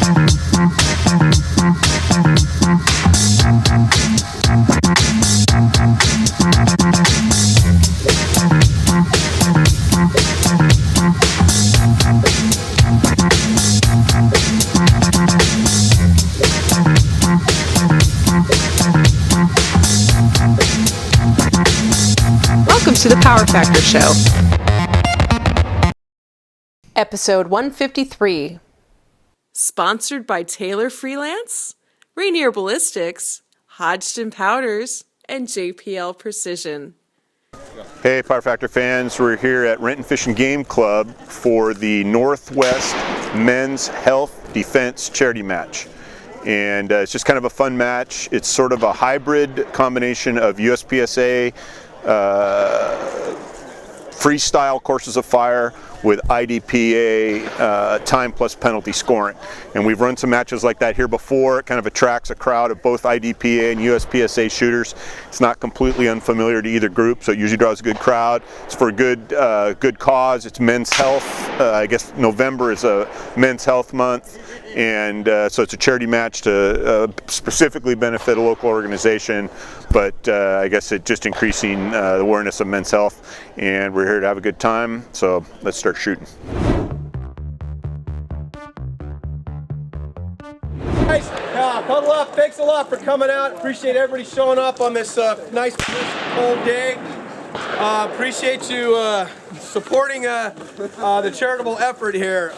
Welcome to the Power Factor Show. Episode 153. Sponsored by Taylor Freelance, Rainier Ballistics, Hodgson Powders, and JPL Precision. Hey Power Factor fans, we're here at Renton Fish and Game Club for the Northwest Men's Health Defense Charity Match. And it's just kind of a fun match. It's sort of a hybrid combination of USPSA freestyle courses of fire with IDPA time plus penalty scoring. And we've run some matches like that here before. It kind of attracts a crowd of both IDPA and USPSA shooters. It's not completely unfamiliar to either group, so it usually draws a good crowd. It's for a good cause. It's men's health. I guess November is a men's health month. And so it's a charity match to specifically benefit a local organization, but I guess it's just increasing the awareness of men's health, and we're here to have a good time, so let's start shooting. Guys, huddle up. Thanks a lot for coming out. Appreciate everybody showing up on this nice cold day. Appreciate you supporting the charitable effort here.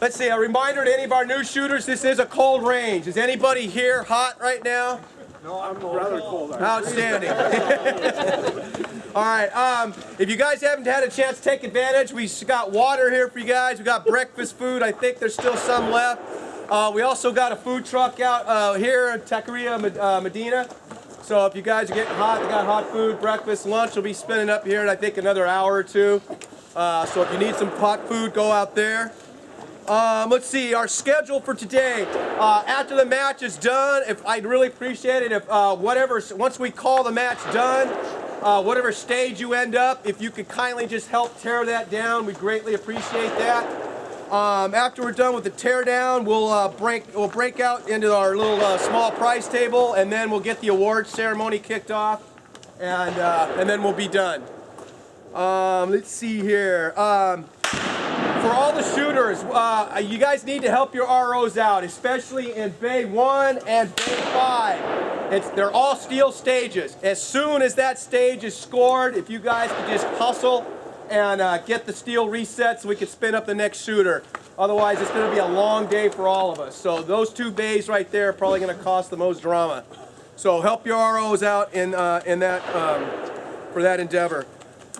Let's see, a reminder to any of our new shooters, this is a cold range. Is anybody here hot right now? No, I'm rather cold. Outstanding. All right, if you guys haven't had a chance to take advantage, we got water here for you guys. We got breakfast food. I think there's still some left. We also got a food truck out here in Taqueria, Medina. So if you guys are getting hot, they got hot food, breakfast, lunch will be spinning up here in I think another hour or two. So if you need some hot food, go out there. Let's see, our schedule for today. After the match is done, I'd really appreciate it if once we call the match done, whatever stage you end up, if you could kindly just help tear that down, we'd greatly appreciate that. After we're done with the tear down, we'll break out into our little small prize table, and then we'll get the awards ceremony kicked off, and then we'll be done. Let's see here. For all the shooters, you guys need to help your ROs out, especially in Bay 1 and Bay 5. They're all steel stages. As soon as that stage is scored, if you guys could just hustle and get the steel reset so we can spin up the next shooter. Otherwise, it's going to be a long day for all of us. So those two bays right there are probably going to cost the most drama. So help your ROs out in that for that endeavor.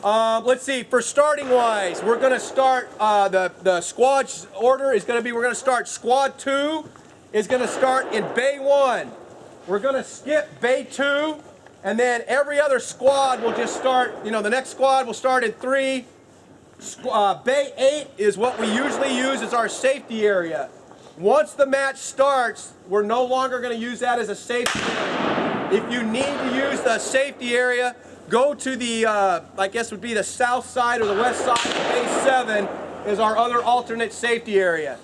Let's see, for starting wise, we're going to start, the squad order is going to be, we're going to start squad 2 is going to start in Bay 1. We're going to skip Bay 2, and then every other squad will just start, the next squad will start in 3. Bay 8 is what we usually use as our safety area. Once the match starts, we're no longer going to use that as a safety area. If you need to use the safety area, go to the, I guess would be the south side or the west side of Bay 7 is our other alternate safety area.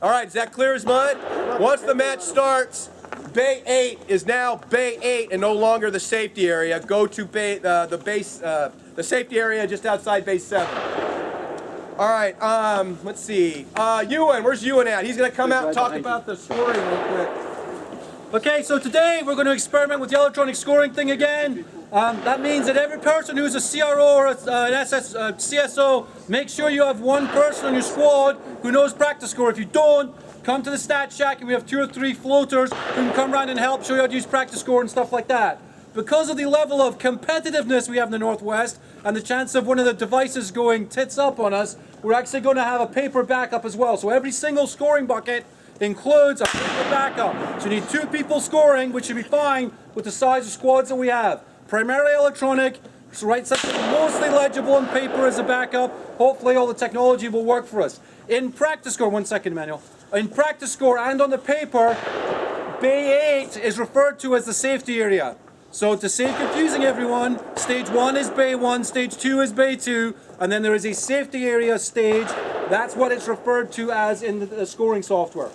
All right, is that clear as mud? Once the match starts, Bay 8 is now Bay 8 and no longer the safety area. Go to the safety area just outside Bay 7. All right, let's see. Ewan, where's Ewan at? He's going to come out and talk about the scoring real quick. Okay, so today we're going to experiment with the electronic scoring thing again. That means that every person who's a CRO or an CSO, make sure you have one person on your squad who knows practice score. If you don't, come to the stat shack and we have 2 or 3 floaters who can come around and help show you how to use practice score and stuff like that. Because of the level of competitiveness we have in the Northwest and the chance of one of the devices going tits up on us, we're actually going to have a paper backup as well. So every single scoring bucket includes a paper backup. So you need 2 people scoring, which should be fine with the size of squads that we have. Primarily electronic, so write something mostly legible on paper as a backup. Hopefully all the technology will work for us. In practice score, 1 second, Emmanuel. In practice score and on the paper, Bay 8 is referred to as the safety area. So to save confusing everyone, stage 1 is Bay 1, stage 2 is Bay 2, and then there is a safety area stage That's what it's referred to as in the scoring software.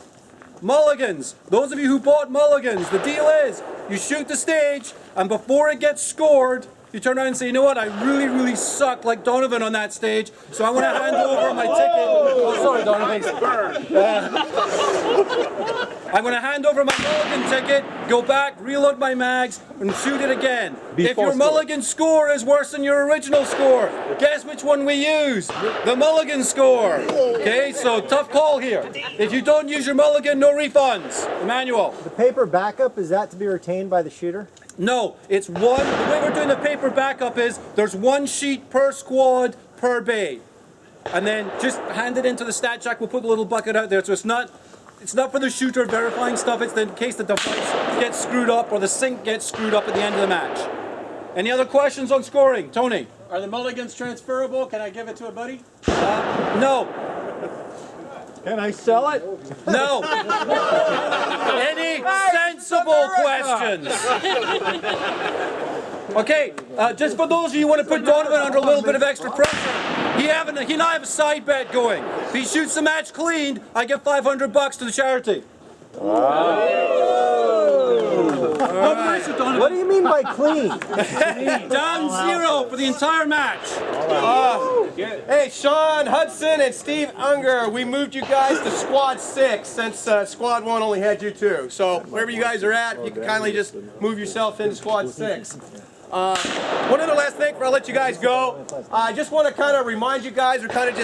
Mulligans. Those of you who bought mulligans, the deal is you shoot the stage, and before it gets scored, you turn around and say, you know what, I really, really suck like Donovan on that stage, so I want to hand over my ticket. Oh, sorry, Donovan. I'm going to hand over my mulligan ticket, go back, reload my mags, and shoot it again. If your mulligan score is worse than your original score, guess which one we use? The mulligan score. Okay, so tough call here. If you don't use your mulligan, no refunds. Emmanuel. The paper backup, is that to be retained by the shooter? No, it's one. The way we're doing the paper backup is there's one sheet per squad per bay. And then just hand it into the stat check. We'll put a little bucket out there. So it's not for the shooter verifying stuff. It's in case the device gets screwed up or the sync gets screwed up at the end of the match. Any other questions on scoring? Tony? Are the mulligans transferable? Can I give it to a buddy? No. Can I sell it? No. Any sensible questions? Okay, just for those of you who want to put Donovan under a little bit of extra pressure, he and I have a side bet going. If he shoots the match clean, I give $500 to the charity. What do you mean by clean? Down 0 for the entire match. Hey, Sean Hudson and Steve Unger, we moved you guys to Squad 6 since Squad 1 only had you 2. So wherever you guys are at, you can kindly just move yourself into Squad 6. One other last thing before I let you guys go. I just want to kind of remind you guys, or kind of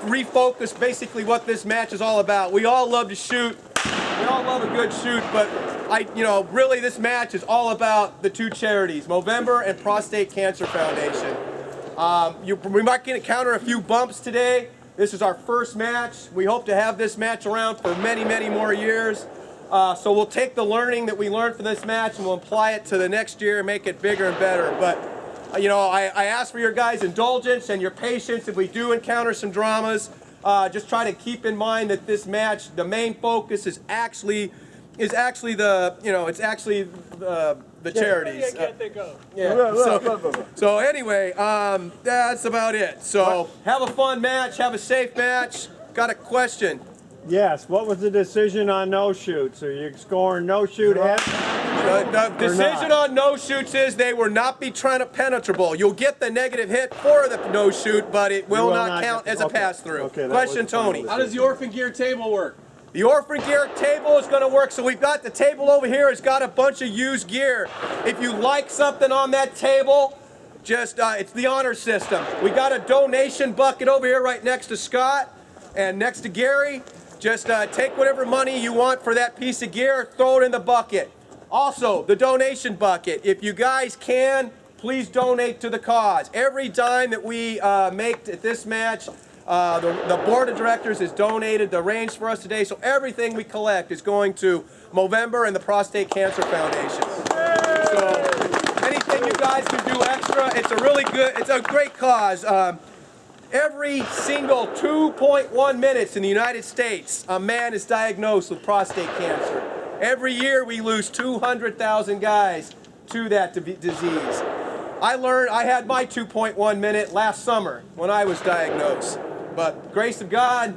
refocus basically what this match is all about. We all love to shoot. We all love a good shoot, but really this match is all about the two charities, Movember and Prostate Cancer Foundation. We might encounter a few bumps today. This is our first match. We hope to have this match around for many, many more years. So we'll take the learning that we learned from this match and we'll apply it to the next year and make it bigger and better. But I ask for your guys' indulgence and your patience if we do encounter some dramas. Just try to keep in mind that this match, the main focus is actually the charities. So anyway, that's about it. So have a fun match, have a safe match. Got a question? Yes, what was the decision on no shoots? Are you scoring no shoot? The decision on no shoots is they will not be penetrable. You'll get the negative hit for the no shoot, but it will not count as a pass through. Okay, question, Tony. How does the orphan gear table work? The orphan gear table is going to work. So we've got the table over here. It's got a bunch of used gear. If you like something on that table, just it's the honor system. We got a donation bucket over here right next to Scott and next to Gary. Just take whatever money you want for that piece of gear, throw it in the bucket. Also, the donation bucket. If you guys can, please donate to the cause. Every dime that we make at this match, the board of directors has donated the range for us today, so everything we collect is going to Movember and the Prostate Cancer Foundation. So anything you guys can do extra, it's a great cause. Every single 2.1 minutes in the United States, a man is diagnosed with prostate cancer. Every year we lose 200,000 guys to that disease. I had my 2.1 minute last summer when I was diagnosed. But grace of God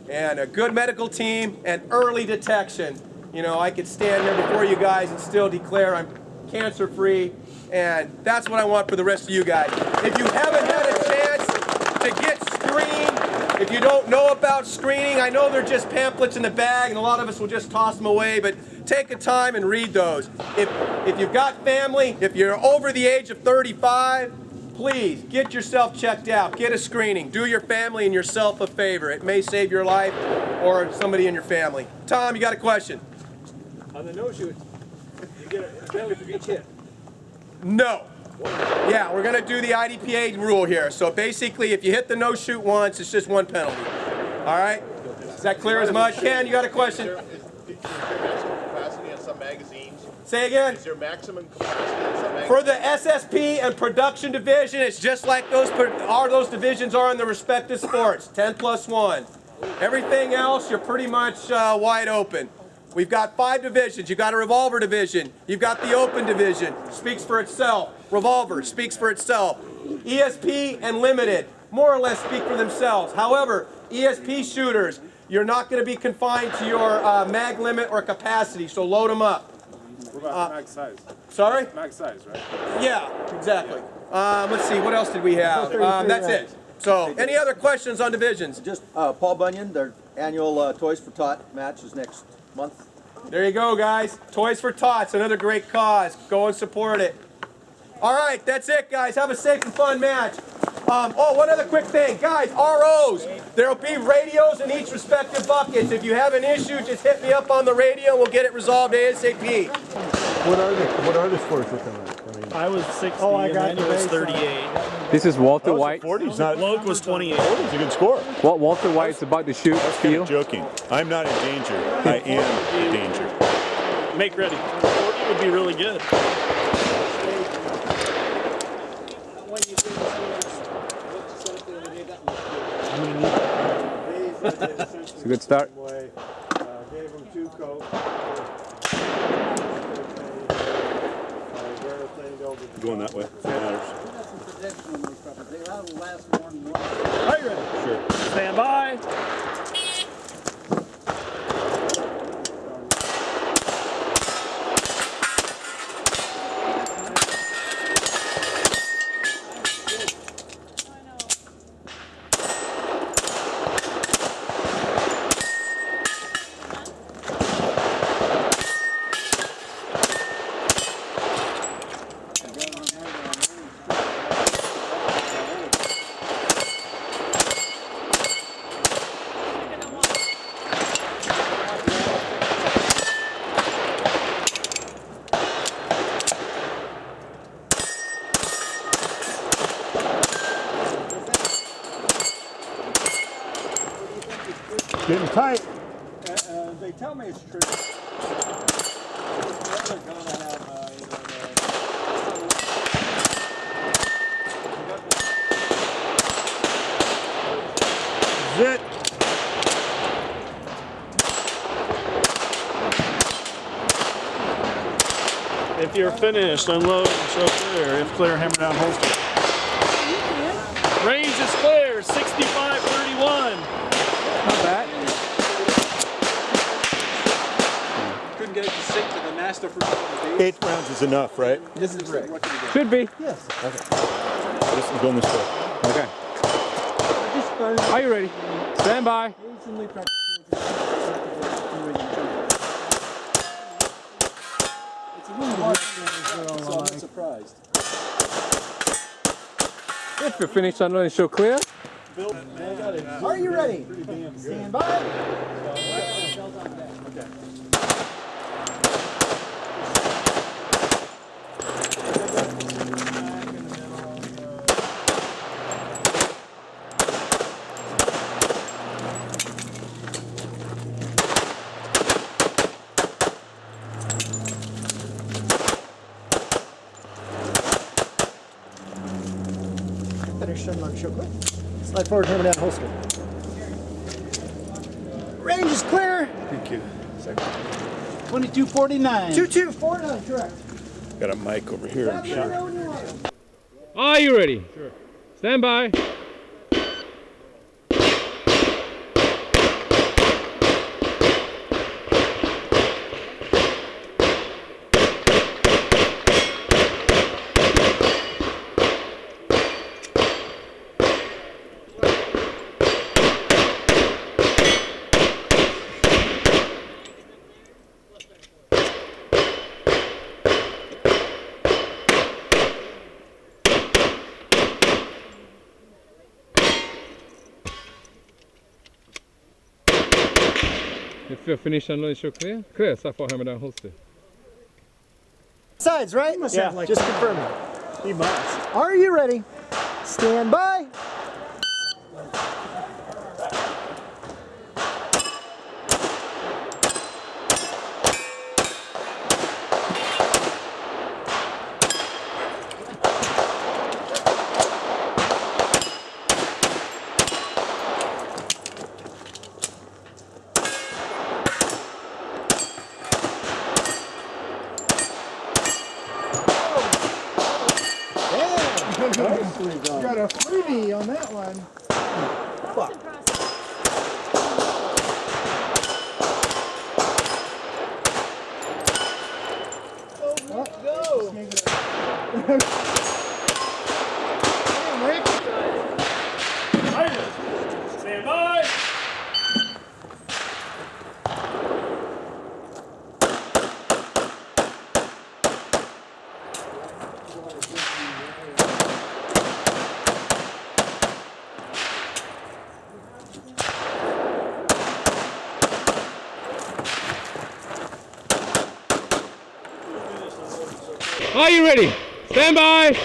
and a good medical team and early detection, I could stand here before you guys and still declare I'm cancer free. And that's what I want for the rest of you guys. If you haven't had a chance to get screened, if you don't know about screening, I know they're just pamphlets in the bag and a lot of us will just toss them away, but take a time and read those. If you've got family, if you're over the age of 35, please get yourself checked out. Get a screening. Do your family and yourself a favor. It may save your life or somebody in your family. Tom, you got a question? On the no shoot, you get a penalty for each hit. No. Yeah, we're going to do the IDPA rule here. So basically, if you hit the no shoot once, it's just one penalty. All right? Is that clear as mud? Ken, you got a question? Is there maximum capacity on some magazines? Say again? Is there maximum capacity on some magazines? For the SSP and production division, it's just like those divisions are in the respective sports, 10+1. Everything else, you're pretty much wide open. We've got 5 divisions. You've got a revolver division. You've got the open division. Speaks for itself. Revolver speaks for itself. ESP and limited. more or less speak for themselves. However, ESP shooters, you're not going to be confined to your mag limit or capacity, so load them up. What about mag size? Sorry? Mag size, right? Yeah, exactly. Let's see, what else did we have? That's it. So, any other questions on divisions? Just Paul Bunyan, their annual Toys for Tot match is next month. There you go, guys. Toys for Tots, another great cause. Go and support it. All right, that's it, guys. Have a safe and fun match. Oh, one other quick thing. Guys, ROs. There will be radios in each respective buckets. If you have an issue, just hit me up on the radio and we'll get it resolved ASAP. What are the scores looking like? I was 60 I got and then it was 38. This is Walter White. 40's not. Loke was 28. 40's a good score. What Walter White's about to shoot. Feel? Joking. I'm not in danger. I am in danger. Make ready. 40 would be really good. It's a good start. Gave them 2 coats. Going that way. Matters. Are you ready? Sure. Stand by. Getting tight. They tell me it's true. Zit. If you're finished, unload and show clear. If clear, hammer down holster. Range is clear, 65-31. Not bad. Couldn't get it to sink to the master for 8 rounds is enough, right? This is Rick. Should be. Yes. This is going this way. Okay. Are you ready? Stand by. so I'm not surprised. If you're finished unloading, show clear. Are you ready? Stand by. Finish unload, show clear. Slide forward, hammer down, holster. Range is clear. Thank you. 2249. 2249, correct. Got a mic over here, I'm sure. Are you ready? Sure. Stand by. If you're finished unloading, show clear. Clear, so far hammer down, holster. Sides, right? Yeah, Just confirming. He must. Are you ready? Stand by. nicely done. Got a freebie on that one. Fuck. Go! Damn, Rick. Stand by. Are you ready? Stand by.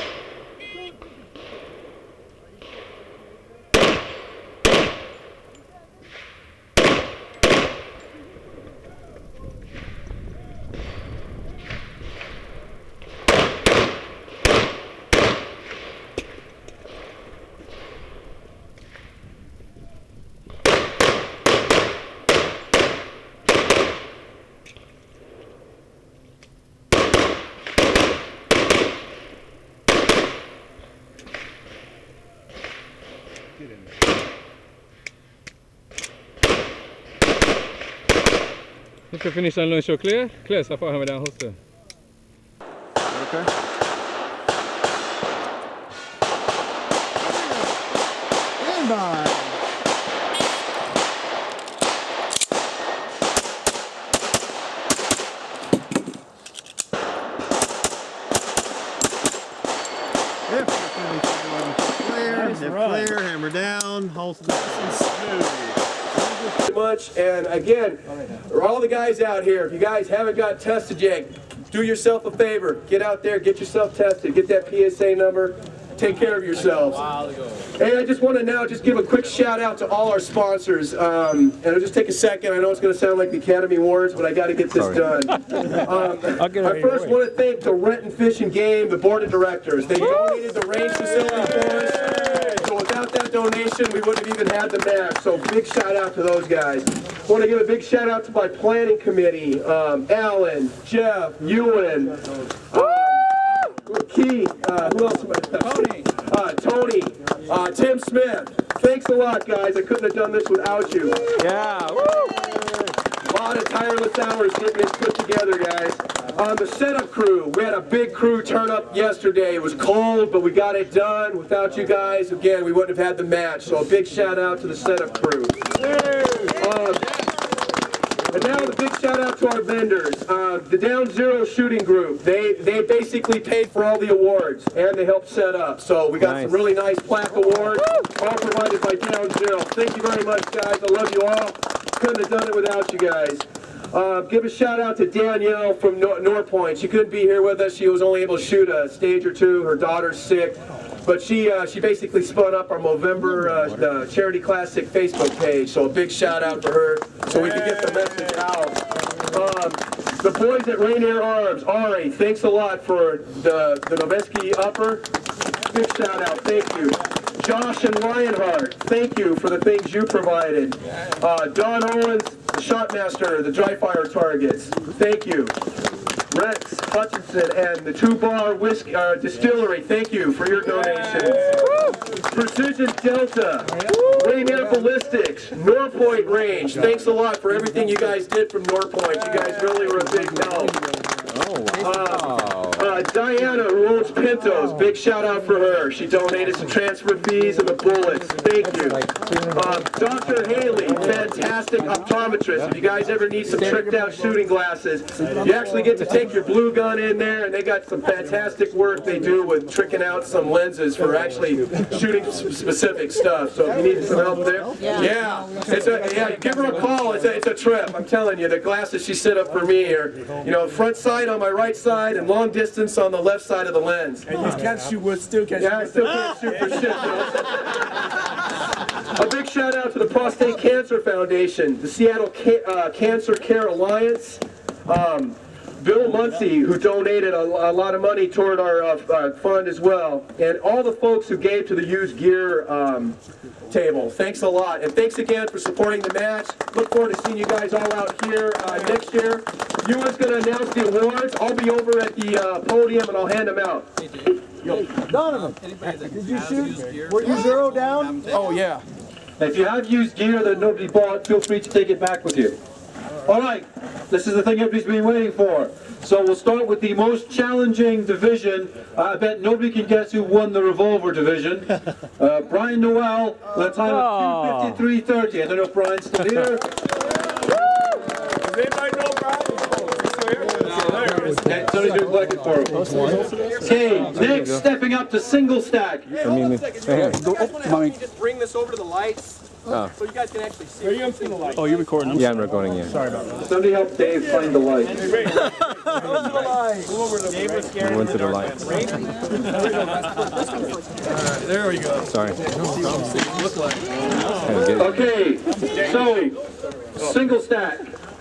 If you finish and launch your clear, clear so far hammer down holster. Okay. Stand by. Yep. Clear, hammer down, holster. Much, and again, all the guys out here, if you guys haven't got tested yet, do yourself a favor, get out there, get yourself tested, get that PSA number, take care of yourselves. Hey, I just want to now just give a quick shout out to all our sponsors, and it'll just take a second. I know it's going to sound like the Academy Awards, but I got to get this done. I first want to thank the Renton Fish and Game, the board of directors. They donated the range facility for us. So without that donation, we wouldn't have even had the match. So big shout out to those guys. I want to give a big shout out to my planning committee, Alan, Jeff, Ewan, Keith, who else? Tony, Tim Smith. Thanks a lot, guys. I couldn't have done this without you. Yeah. A lot of tireless hours getting this put together, guys. The setup crew, we had a big crew turn up yesterday. It was cold, but we got it done. Without you guys, again, we wouldn't have had the match. So a big shout out to the setup crew. And now the big shout out to our vendors. The Down Zero Shooting Group, they basically paid for all the awards and they helped set up. So we got some really nice plaque awards, all provided by Down Zero. Thank you very much, guys. I love you all. Couldn't have done it without you guys. Give a shout out to Danielle from Norpoint. She couldn't be here with us. She was only able to shoot a stage or two. Her daughter's sick. But she basically spun up our Movember the Charity Classic Facebook page. So a big shout out for her so we can get the message out. The boys at Rainier Arms, Ari, thanks a lot for the Noveski upper. Big shout out, thank you. Josh and Lionheart, thank you for the things you provided. Don Owens, the Shotmaster, the dry fire targets, thank you. Rex Hutchinson and the Two Bar Whiskey Distillery, thank you for your donations. Precision Delta, Rainier Ballistics, Norpoint Range, thanks a lot for everything you guys did from Norpoint. You guys really were a big help. Diana, who owns Pintos, big shout out for her. She donated some transfer fees and the bullets. Thank you. Dr. Haley, fantastic optometrist. If you guys ever need some tricked out shooting glasses, you actually get to take your blue gun in there, and they got some fantastic work they do with tricking out some lenses for actually shooting specific stuff. So if you need some help there, give her a call. It's a trip. I'm telling you, the glasses she set up for me are, front sight on my right side and long distance on the left side of the lens. And you can't shoot, but still can't shoot. Yeah, I still can't shoot for shit, A big shout out to the Prostate Cancer Foundation, the Seattle Cancer Care Alliance, Bill Muncie, who donated a lot of money toward our fund as well, and all the folks who gave to the used gear table. Thanks a lot, and thanks again for supporting the match. Look forward to seeing you guys all out here next year. Ewan's going to announce the awards. I'll be over at the podium and I'll hand them out. Donovan, did you shoot? Were you 0 down? Oh, yeah. If you have used gear that nobody bought, feel free to take it back with you. All right, this is the thing everybody's been waiting for. So we'll start with the most challenging division. I bet nobody can guess who won the revolver division. Brian Noel with a time of 2:53:30. I don't know if Brian's still here. Does anybody know Brian? Somebody's doing collected for him. Okay, next, stepping up to single stack. Hey, hold on a second. You guys want me to just bring this over to the lights? So you guys can actually see. Are you going to see the lights? Oh, you're recording. Yeah, I'm recording, yeah. Sorry about that. Somebody help Dave find the light. I went to the light. There we go. Sorry. Okay, so single stack.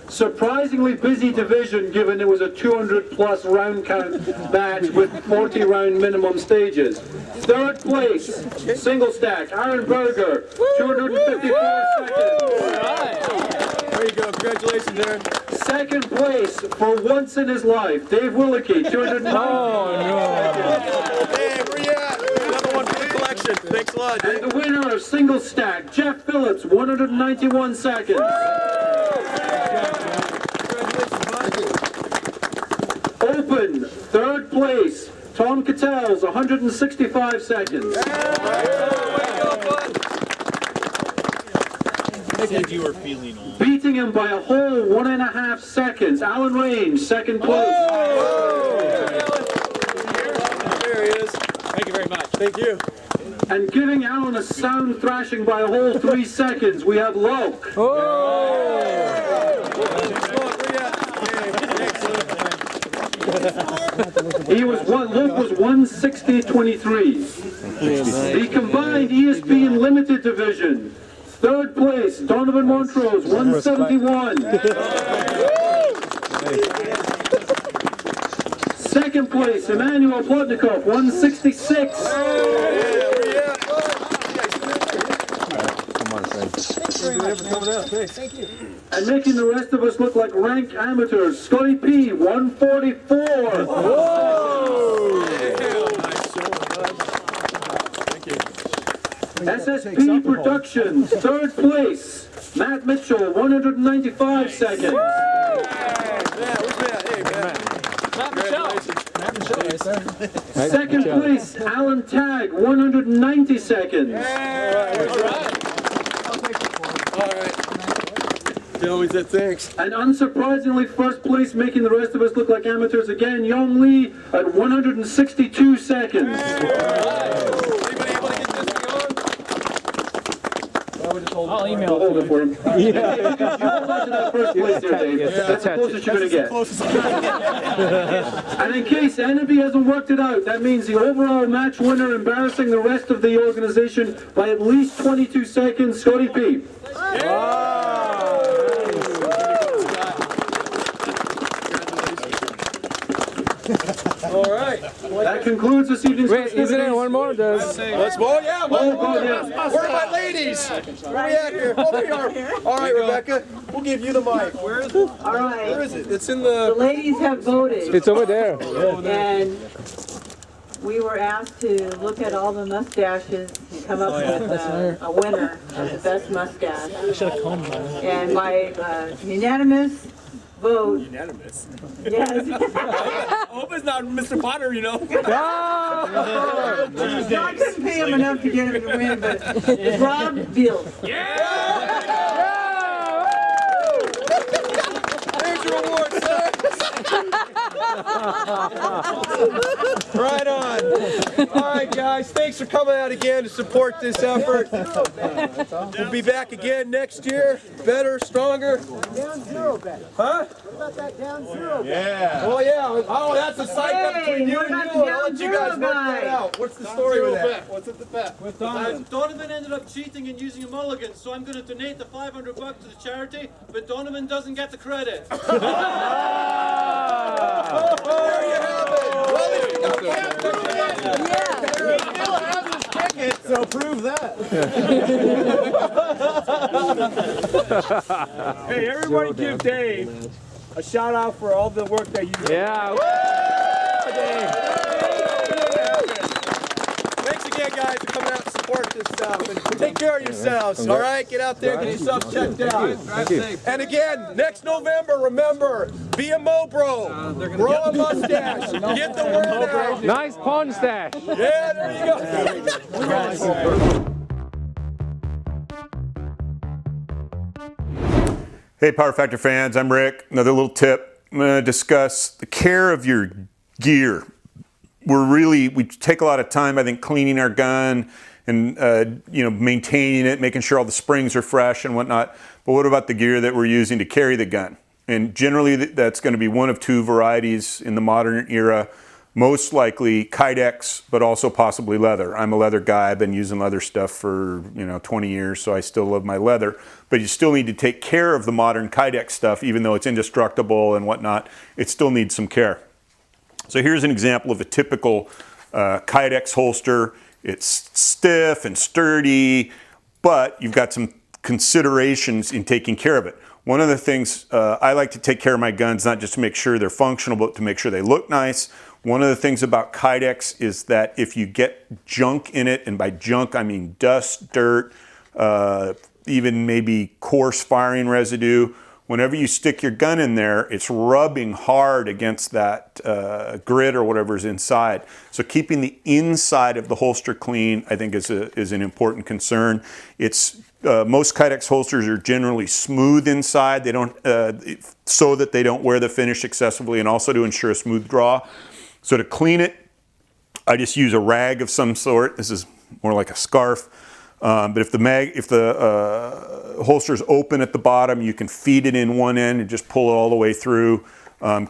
Surprisingly busy division given it was a 200+ round count match with 40 round minimum stages. Third place, single stack, Aaron Berger, 254 seconds. There you go. Congratulations, Aaron. Second place, for once in his life, Dave Willicke, 209 seconds. Hey, where you at? Another one for the collection. Thanks a lot, Dave. And the winner of single stack, Jeff Phillips, 191 seconds. Open, third place, Tom Cattell's 165 seconds. You were feeling old. Beating him by a whole 1.5 seconds, Alan Range, second place. There he is. Thank you very much. Thank you. And giving Alan a sound thrashing by a whole 3 seconds, we have Loke. Luke was 160.23. The combined ESPN Limited division. Third place, Donovan Montrose, 171. Second place, Emmanuel Plotnikov, 166. Come on, friend. Thank you. And making the rest of us look like rank amateurs, Scotty P, 144. SSP Productions, third place, Matt Mitchell, 195 seconds. Second place, Alan Tagg, 190 seconds. Always said thanks. And unsurprisingly, first place, making the rest of us look like amateurs again, Young Lee at 162 seconds. Anybody able to get this thing on? I'll email Hold it for him. You hold on to that first place there, Dave. That's the closest you're going to get. And in case anybody hasn't worked it out, that means the overall match winner embarrassing the rest of the organization by at least 22 seconds, Scotty P. All right. That concludes this evening's Wait, isn't there one more? Let's ball, yeah. yeah. Where are my ladies? Where are we at here? Oh, there you are. All right, Rebecca. We'll give you the mic. Where is it? All right. Where is it? It's in The the. ladies have voted, It's over there. and we were asked to look at all the mustaches and come up with a winner of the best mustache. And by unanimous vote. Unanimous. Yes. Hope it's not Mr. Potter, you know. No, I couldn't pay him enough to get him to win, but it's Rob Beals. There's your award, sir. Right on. All right, guys. Thanks for coming out again to support this effort. We'll be back again next year. Better, stronger. Down 0 bet. Huh? What about that down 0 bet? Yeah. Oh, yeah. Oh, that's a psych up between you and you. I'll let you guys work that out. What's the story with that? What's at the bet? With Donovan. Donovan ended up cheating and using a mulligan, so I'm going to donate the $500 to the charity, but Donovan doesn't get the credit. There you have it. Well, He still has his ticket, so prove that. Hey, everybody give Dave a shout out for all the work that you did. Yeah. Woo! Dave. again, guys, for coming out and support this stuff. And take care of yourselves, all right? Get out there, get yourself checked out. And again, next November, remember, be a Mobro. Grow a mustache. Get the word out. Nice pawn stash. Yeah, there you go. Hey Power Factor fans, I'm Rick. Another little tip. I'm going to discuss the care of your gear. We take a lot of time, I think, cleaning our gun and maintaining it, making sure all the springs are fresh and whatnot. But what about the gear that we're using to carry the gun? And generally that's going to be one of two varieties in the modern era. Most likely Kydex, but also possibly leather. I'm a leather guy. I've been using leather stuff for 20 years, so I still love my leather. But you still need to take care of the modern Kydex stuff, even though it's indestructible and whatnot. It still needs some care. So here's an example of a typical Kydex holster. It's stiff and sturdy, but you've got some considerations in taking care of it. One of the things I like to take care of my guns, not just to make sure they're functional, but to make sure they look nice. One of the things about Kydex is that if you get junk in it, and by junk I mean dust, dirt, even maybe coarse firing residue, whenever you stick your gun in there, it's rubbing hard against that grit or whatever's inside. So keeping the inside of the holster clean, I think, is an important concern. Most Kydex holsters are generally smooth inside. They don't, so that they don't wear the finish excessively, and also to ensure a smooth draw. So to clean it, I just use a rag of some sort. This is more like a scarf. But if the holster is open at the bottom, you can feed it in one end and just pull it all the way through,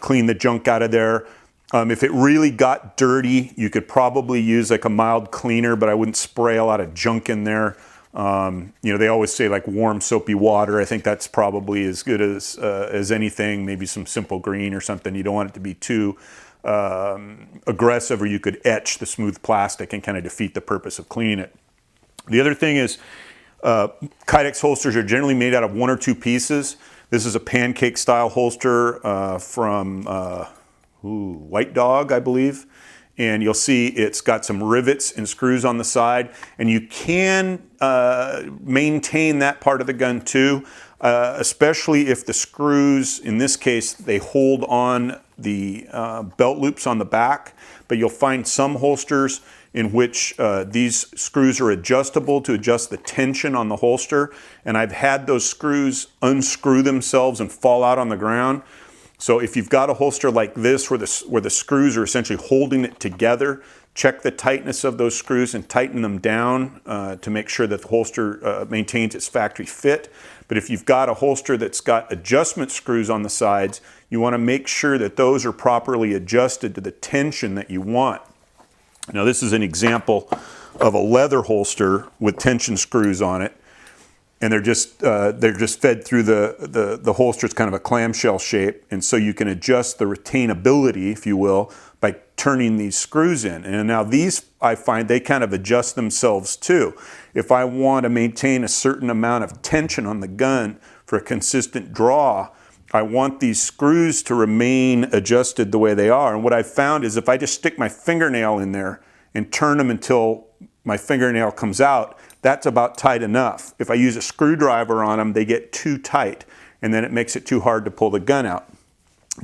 clean the junk out of there. If it really got dirty, you could probably use like a mild cleaner, but I wouldn't spray a lot of junk in there. They always say like warm soapy water. I think that's probably as good as anything. Maybe some simple green or something. You don't want it to be too aggressive, or you could etch the smooth plastic and kind of defeat the purpose of cleaning it. The other thing is Kydex holsters are generally made out of one or two pieces. This is a pancake style holster from White Dog, I believe. And you'll see it's got some rivets and screws on the side, and you can maintain that part of the gun too, especially if the screws, in this case, they hold on the belt loops on the back. But you'll find some holsters in which these screws are adjustable to adjust the tension on the holster, and I've had those screws unscrew themselves and fall out on the ground. So if you've got a holster like this where the screws are essentially holding it together, check the tightness of those screws and tighten them down to make sure that the holster maintains its factory fit. But if you've got a holster that's got adjustment screws on the sides, you want to make sure that those are properly adjusted to the tension that you want. Now this is an example of a leather holster with tension screws on it. And they're just fed through the holster. It's kind of a clamshell shape, and so you can adjust the retainability, if you will, by turning these screws in. And now these, I find, they kind of adjust themselves too. If I want to maintain a certain amount of tension on the gun for a consistent draw, I want these screws to remain adjusted the way they are. And what I've found is if I just stick my fingernail in there and turn them until my fingernail comes out, that's about tight enough. If I use a screwdriver on them, they get too tight, and then it makes it too hard to pull the gun out.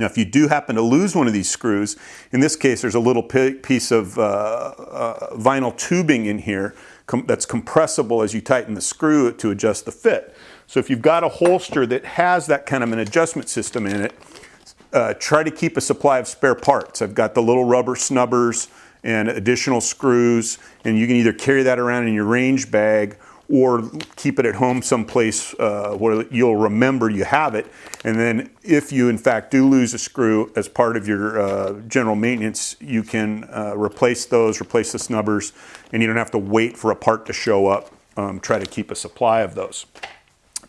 Now, if you do happen to lose one of these screws, in this case, there's a little piece of vinyl tubing in here that's compressible as you tighten the screw to adjust the fit. So if you've got a holster that has that kind of an adjustment system in it, try to keep a supply of spare parts. I've got the little rubber snubbers and additional screws, and you can either carry that around in your range bag or keep it at home someplace where you'll remember you have it. And then if you in fact do lose a screw as part of your general maintenance, you can replace the snubbers, and you don't have to wait for a part to show up. Try to keep a supply of those.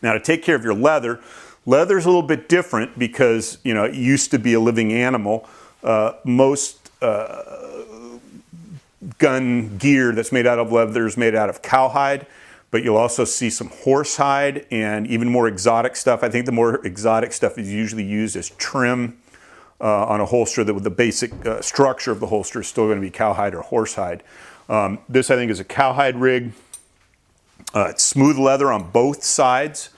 Now, to take care of your leather's a little bit different because it used to be a living animal. Most gun gear that's made out of leather is made out of cowhide, but you'll also see some horsehide and even more exotic stuff. I think the more exotic stuff is usually used as trim on a holster that with the basic structure of the holster is still going to be cowhide or horsehide. This I think is a cowhide rig. It's smooth leather on both sides.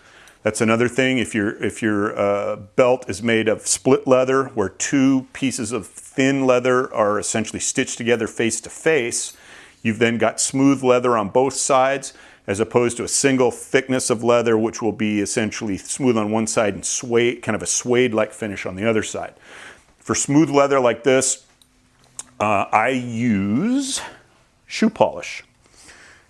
That's another thing. If your belt is made of split leather, where two pieces of thin leather are essentially stitched together face to face, you've then got smooth leather on both sides, as opposed to a single thickness of leather, which will be essentially smooth on one side and suede, kind of a suede-like finish on the other side. For smooth leather like this, I use shoe polish.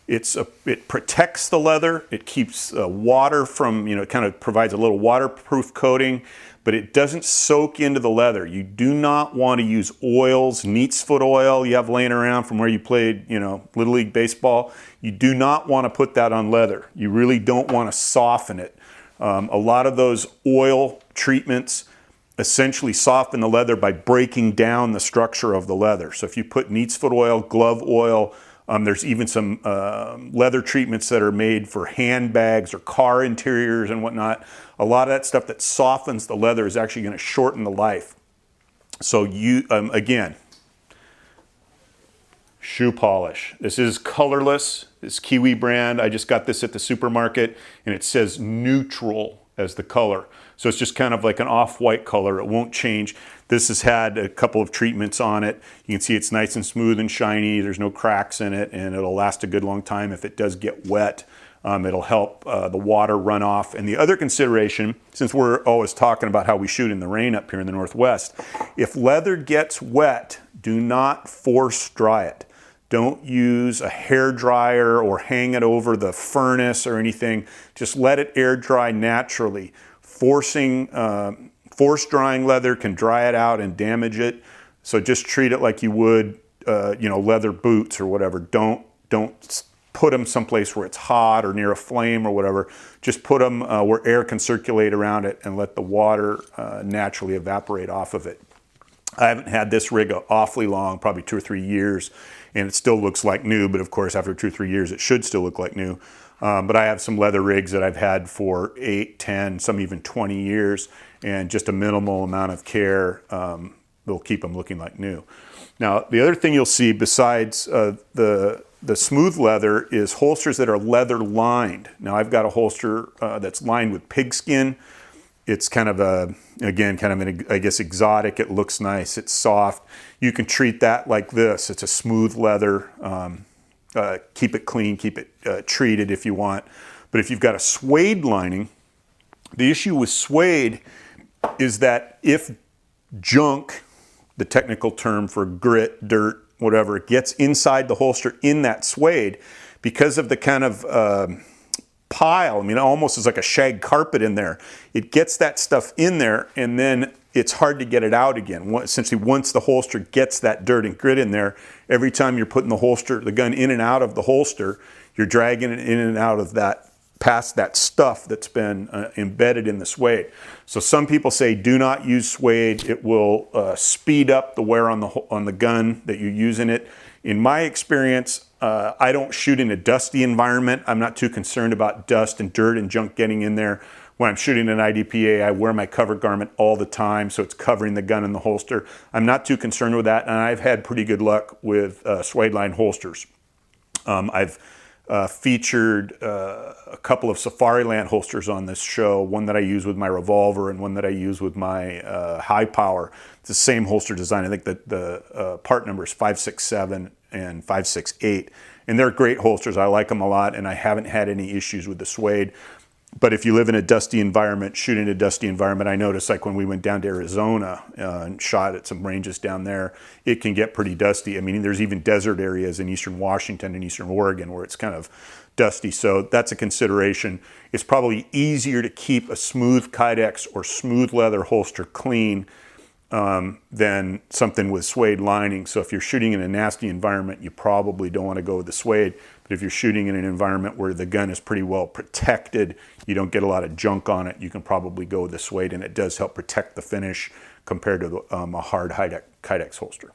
It protects the leather. It keeps water from, it kind of provides a little waterproof coating, but it doesn't soak into the leather. You do not want to use oils, neat's foot oil you have laying around from where you played, Little League baseball. You do not want to put that on leather. You really don't want to soften it. A lot of those oil treatments essentially soften the leather by breaking down the structure of the leather. So if you put neat's foot oil, glove oil, there's even some leather treatments that are made for handbags or car interiors and whatnot. A lot of that stuff that softens the leather is actually going to shorten the life. So again, shoe polish. This is colorless. This Kiwi brand. I just got this at the supermarket, and it says neutral as the color. So it's just kind of like an off-white color. It won't change. This has had a couple of treatments on it. You can see it's nice and smooth and shiny. There's no cracks in it, and it'll last a good long time. If it does get wet, it'll help the water run off. And the other consideration, since we're always talking about how we shoot in the rain up here in the Northwest, if leather gets wet, do not force dry it. Don't use a hair dryer or hang it over the furnace or anything. Just let it air dry naturally. Force drying leather can dry it out and damage it. So just treat it like you would, leather boots or whatever. Don't put them someplace where it's hot or near a flame or whatever. Just put them where air can circulate around it and let the water naturally evaporate off of it. I haven't had this rig awfully long, probably 2 or 3 years, and it still looks like new, but of course after 2 or 3 years it should still look like new. But I have some leather rigs that I've had for 8, 10, some even 20 years, and just a minimal amount of care will keep them looking like new. Now, the other thing you'll see besides the smooth leather is holsters that are leather lined. Now, I've got a holster that's lined with pigskin. It's kind of I guess exotic. It looks nice. It's soft. You can treat that like this. It's a smooth leather. Keep it clean, keep it treated if you want. But if you've got a suede lining, the issue with suede is that if junk, the technical term for grit, dirt, whatever, gets inside the holster in that suede, because of the kind of pile, it almost is like a shag carpet in there. It gets that stuff in there, and then it's hard to get it out again. Essentially, once the holster gets that dirt and grit in there, every time you're putting the gun in and out of the holster, you're dragging it in and out of that, past that stuff that's been embedded in the suede. So some people say do not use suede. It will speed up the wear on the gun that you use in it. In my experience, I don't shoot in a dusty environment. I'm not too concerned about dust and dirt and junk getting in there. When I'm shooting an IDPA, I wear my cover garment all the time, so it's covering the gun and the holster. I'm not too concerned with that, and I've had pretty good luck with suede line holsters. I've featured a couple of Safariland holsters on this show, one that I use with my revolver and one that I use with my high power. It's the same holster design. I think that the part number is 567 and 568, and they're great holsters. I like them a lot, and I haven't had any issues with the suede. But if you live in a dusty environment, shoot in a dusty environment, I noticed like when we went down to Arizona and shot at some ranges down there, it can get pretty dusty. There's even desert areas in eastern Washington and eastern Oregon where it's kind of dusty. So that's a consideration. It's probably easier to keep a smooth Kydex or smooth leather holster clean than something with suede lining. So if you're shooting in a nasty environment, you probably don't want to go with the suede. But if you're shooting in an environment where the gun is pretty well protected, you don't get a lot of junk on it, you can probably go with the suede, and it does help protect the finish compared to a hard Kydex holster.